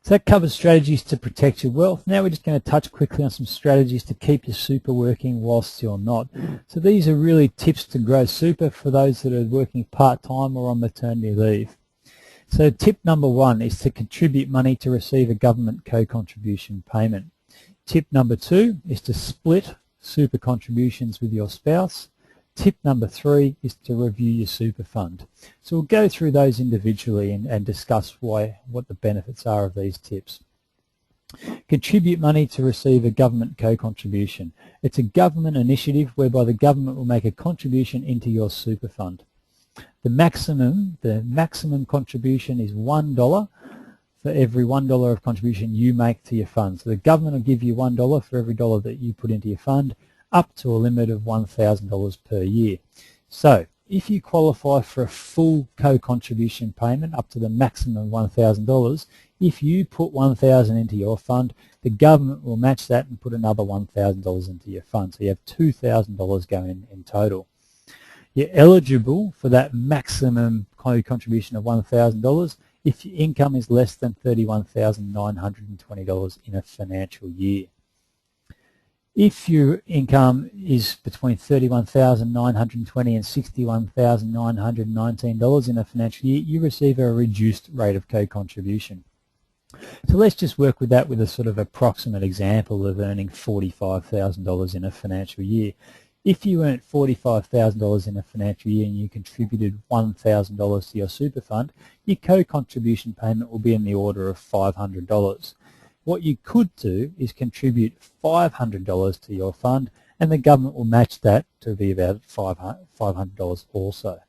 So that covers strategies to protect your wealth. Now we're just going to touch quickly on some strategies to keep your super working whilst you're not. So these are really tips to grow super for those that are working part-time or on maternity leave. So tip number 1 is to contribute money to receive a government co-contribution payment. Tip number 2 is to split super contributions with your spouse. Tip number 3 is to review your super fund. So we'll go through those individually and discuss what the benefits are of these tips. Contribute money to receive a government co-contribution. It's a government initiative whereby the government will make a contribution into your super fund. The maximum contribution is $1 for every $1 of contribution you make to your fund. So the government will give you $1 for every dollar that you put into your fund, up to a limit of $1,000 per year. So if you qualify for a full co-contribution payment up to the maximum $1,000, if you put $1,000 into your fund, the government will match that and put another $1,000 into your fund. So you have $2,000 going in total. You're eligible for that maximum contribution of $1,000 if your income is less than $31,920 in a financial year. If your income is between $31,920 and $61,919 in a financial year, you receive a reduced rate of co-contribution. So let's just work with that with a sort of approximate example of earning $45,000 in a financial year. If you earned $45,000 in a financial year and you contributed $1,000 to your super fund, your co-contribution payment will be in the order of $500. What you could do is contribute $500 to your fund, and the government will match that to be about $500 also.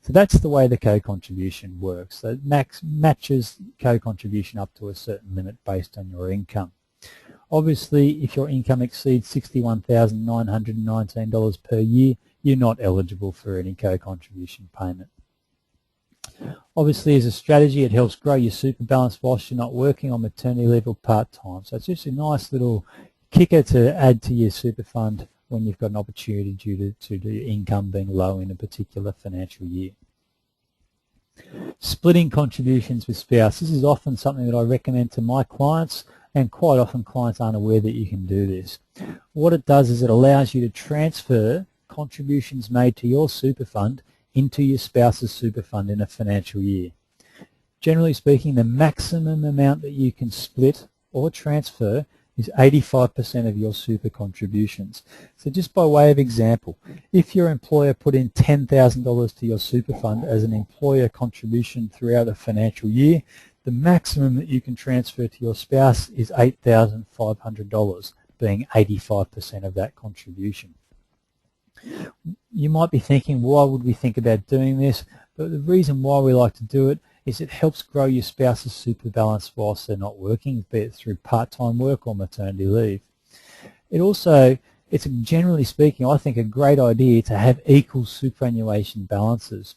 So that's the way the co-contribution works. So it matches co-contribution up to a certain limit based on your income. Obviously, if your income exceeds $61,919 per year, you're not eligible for any co-contribution payment. Obviously, as a strategy, it helps grow your super balance whilst you're not working on maternity leave or part-time. So it's just a nice little kicker to add to your super fund when you've got an opportunity due to your income being low in a particular financial year. Splitting contributions with spouse. This is often something that I recommend to my clients, and quite often clients aren't aware that you can do this. What it does is it allows you to transfer contributions made to your super fund into your spouse's super fund in a financial year. Generally speaking, the maximum amount that you can split or transfer is 85% of your super contributions. So just by way of example, if your employer put in $10,000 to your super fund as an employer contribution throughout a financial year, the maximum that you can transfer to your spouse is $8,500, being 85% of that contribution. You might be thinking, why would we think about doing this? But the reason why we like to do it is it helps grow your spouse's super balance whilst they're not working, be it through part-time work or maternity leave. It's generally speaking, I think, a great idea to have equal superannuation balances.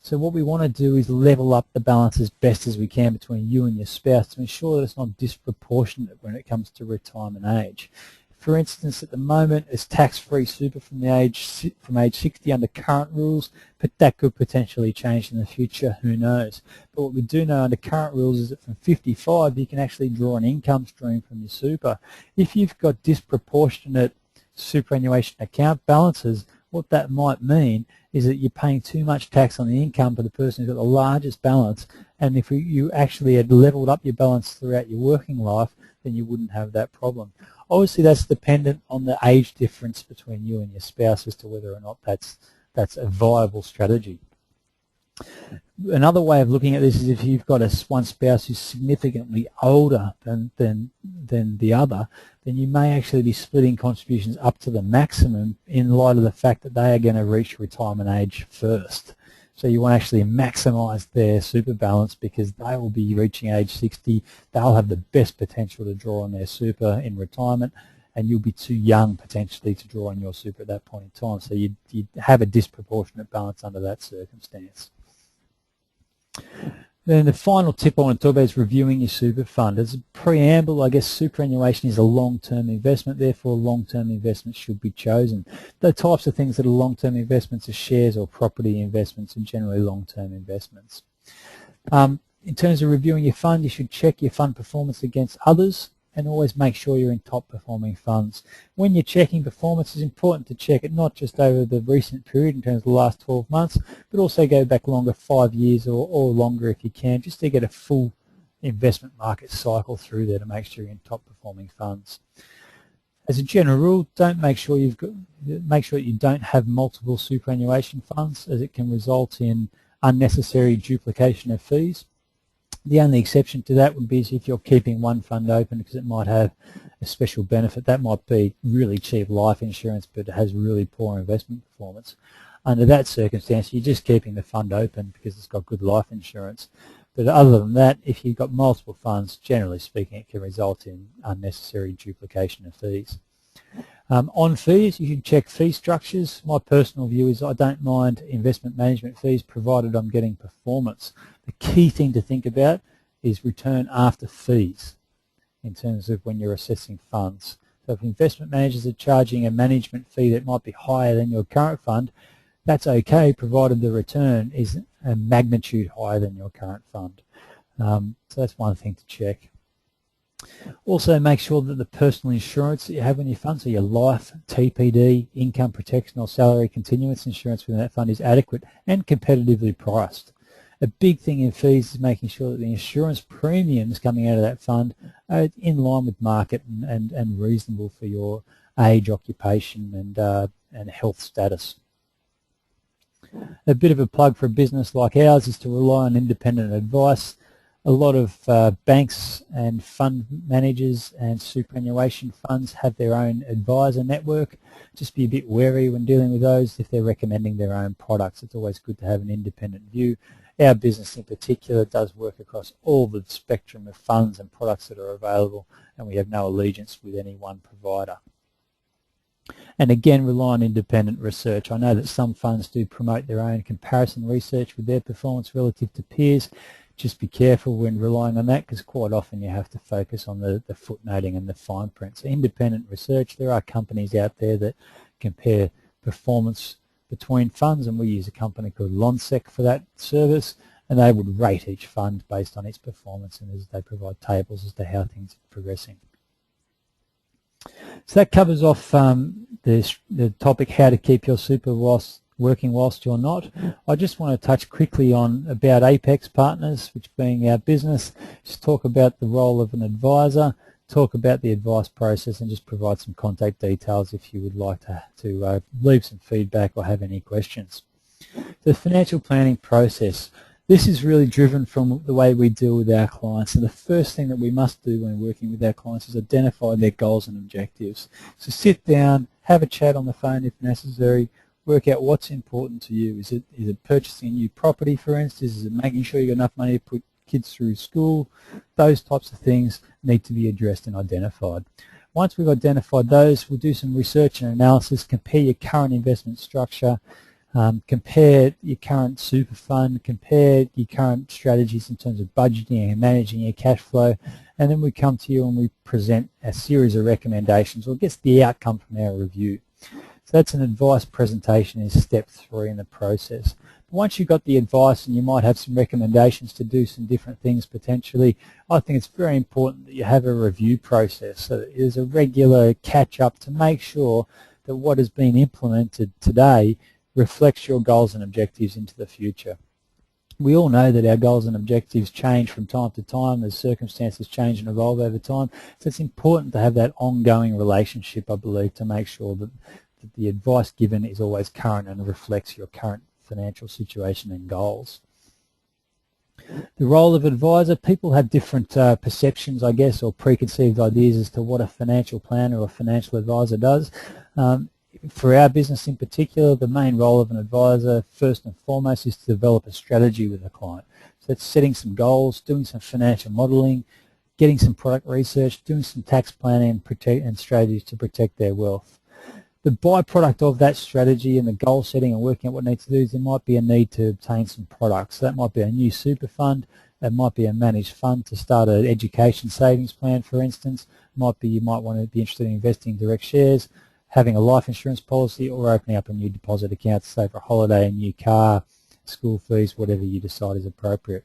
So what we want to do is level up the balance as best as we can between you and your spouse to ensure that it's not disproportionate when it comes to retirement age. For instance, at the moment, it's tax-free super from age 60 under current rules, but that could potentially change in the future, who knows. But what we do know under current rules is that from 55, you can actually draw an income stream from your super. If you've got disproportionate superannuation account balances, what that might mean is that you're paying too much tax on the income for the person who's got the largest balance, and if you actually had leveled up your balance throughout your working life, then you wouldn't have that problem. Obviously, that's dependent on the age difference between you and your spouse as to whether or not that's a viable strategy. Another way of looking at this is if you've got one spouse who's significantly older than the other, then you may actually be splitting contributions up to the maximum in light of the fact that they are going to reach retirement age first. So you want to actually maximise their super balance because they will be reaching age 60. They'll have the best potential to draw on their super in retirement, and you'll be too young potentially to draw on your super at that point in time. So you'd have a disproportionate balance under that circumstance. Then the final tip I want to talk about is reviewing your super fund. As a preamble, I guess superannuation is a long-term investment, therefore long-term investments should be chosen. The types of things that are long-term investments are shares or property investments, and generally long-term investments. In terms of reviewing your fund, you should check your fund performance against others and always make sure you're in top performing funds. When you're checking performance, it's important to check it not just over the recent period in terms of the last 12 months, but also go back longer, 5 years or longer if you can, just to get a full investment market cycle through there to make sure you're in top performing funds. As a general rule, make sure that you don't have multiple superannuation funds, as it can result in unnecessary duplication of fees. The only exception to that would be if you're keeping one fund open because it might have a special benefit. That might be really cheap life insurance, but it has really poor investment performance. Under that circumstance, you're just keeping the fund open because it's got good life insurance. But other than that, if you've got multiple funds, generally speaking, it can result in unnecessary duplication of fees. On fees, you should check fee structures. My personal view is I don't mind investment management fees provided I'm getting performance. The key thing to think about is return after fees in terms of when you're assessing funds. So if investment managers are charging a management fee that might be higher than your current fund, that's okay provided the return is a magnitude higher than your current fund. So that's one thing to check. Also make sure that the personal insurance that you have in your fund, so your life, TPD, income protection or salary continuance insurance within that fund is adequate and competitively priced. A big thing in fees is making sure that the insurance premiums coming out of that fund are in line with market and reasonable for your age, occupation and health status. A bit of a plug for a business like ours is to rely on independent advice. A lot of banks and fund managers and superannuation funds have their own advisor network. Just be a bit wary when dealing with those if they're recommending their own products. It's always good to have an independent view. Our business in particular does work across all the spectrum of funds and products that are available, and we have no allegiance with any one provider. And again, rely on independent research. I know that some funds do promote their own comparison research with their performance relative to peers. Just be careful when relying on that because quite often you have to focus on the footnoting and the fine print. So independent research, there are companies out there that compare performance between funds, and we use a company called Lonsec for that service, and they would rate each fund based on its performance, and as they provide tables as to how things are progressing. So that covers off the topic how to keep your super working whilst you're not. I just want to touch quickly on about Apex Partners, which being our business, just talk about the role of an advisor, talk about the advice process, and just provide some contact details if you would like to leave some feedback or have any questions. The financial planning process. This is really driven from the way we deal with our clients, and the first thing that we must do when working with our clients is identify their goals and objectives. So sit down, have a chat on the phone if necessary, work out what's important to you. Is it purchasing a new property, for instance? Is it making sure you've got enough money to put kids through school? Those types of things need to be addressed and identified. Once we've identified those, we'll do some research and analysis, compare your current investment structure, compare your current super fund, compare your current strategies in terms of budgeting and managing your cash flow, and then we come to you and we present a series of recommendations, or gets the outcome from our review. So that's an advice presentation is step 3 in the process. Once you've got the advice and you might have some recommendations to do some different things potentially, I think it's very important that you have a review process. So there's a regular catch-up to make sure that what has been implemented today reflects your goals and objectives into the future. We all know that our goals and objectives change from time to time as circumstances change and evolve over time. So it's important to have that ongoing relationship, I believe, to make sure that the advice given is always current and reflects your current financial situation and goals. The role of advisor, people have different perceptions, I guess, or preconceived ideas as to what a financial planner or financial advisor does. For our business in particular, the main role of an advisor, first and foremost, is to develop a strategy with a client. So that's setting some goals, doing some financial modelling, getting some product research, doing some tax planning and strategies to protect their wealth. The byproduct of that strategy and the goal setting and working out what needs to do is there might be a need to obtain some products. So that might be a new super fund, that might be a managed fund to start an education savings plan, for instance. You might want to be interested in investing in direct shares, having a life insurance policy, or opening up a new deposit account, say for a holiday, a new car, school fees, whatever you decide is appropriate.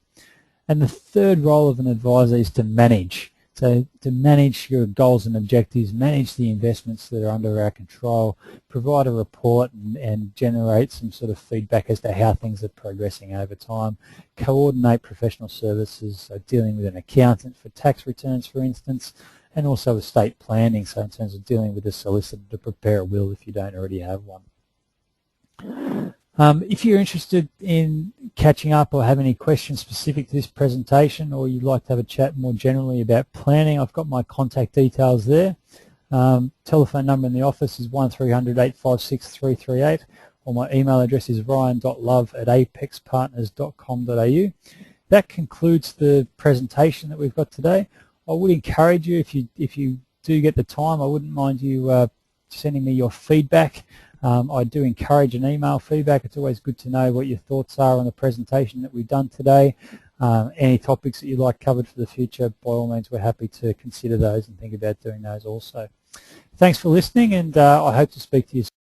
And the third role of an advisor is to manage. So to manage your goals and objectives, manage the investments that are under our control, provide a report and generate some sort of feedback as to how things are progressing over time, coordinate professional services, so dealing with an accountant for tax returns, for instance, and also estate planning, so in terms of dealing with a solicitor to prepare a will if you don't already have one. If you're interested in catching up or have any questions specific to this presentation, or you'd like to have a chat more generally about planning, I've got my contact details there. Telephone number in the office is 1300 856 338, or my email address is ryan.love@apexpartners.com.au. That concludes the presentation that we've got today. I would encourage you, if you do get the time, I wouldn't mind you sending me your feedback. I do encourage an email feedback. It's always good to know what your thoughts are on the presentation that we've done today. Any topics that you'd like covered for the future, by all means, we're happy to consider those and think about doing those also. Thanks for listening, and I hope to speak to you soon.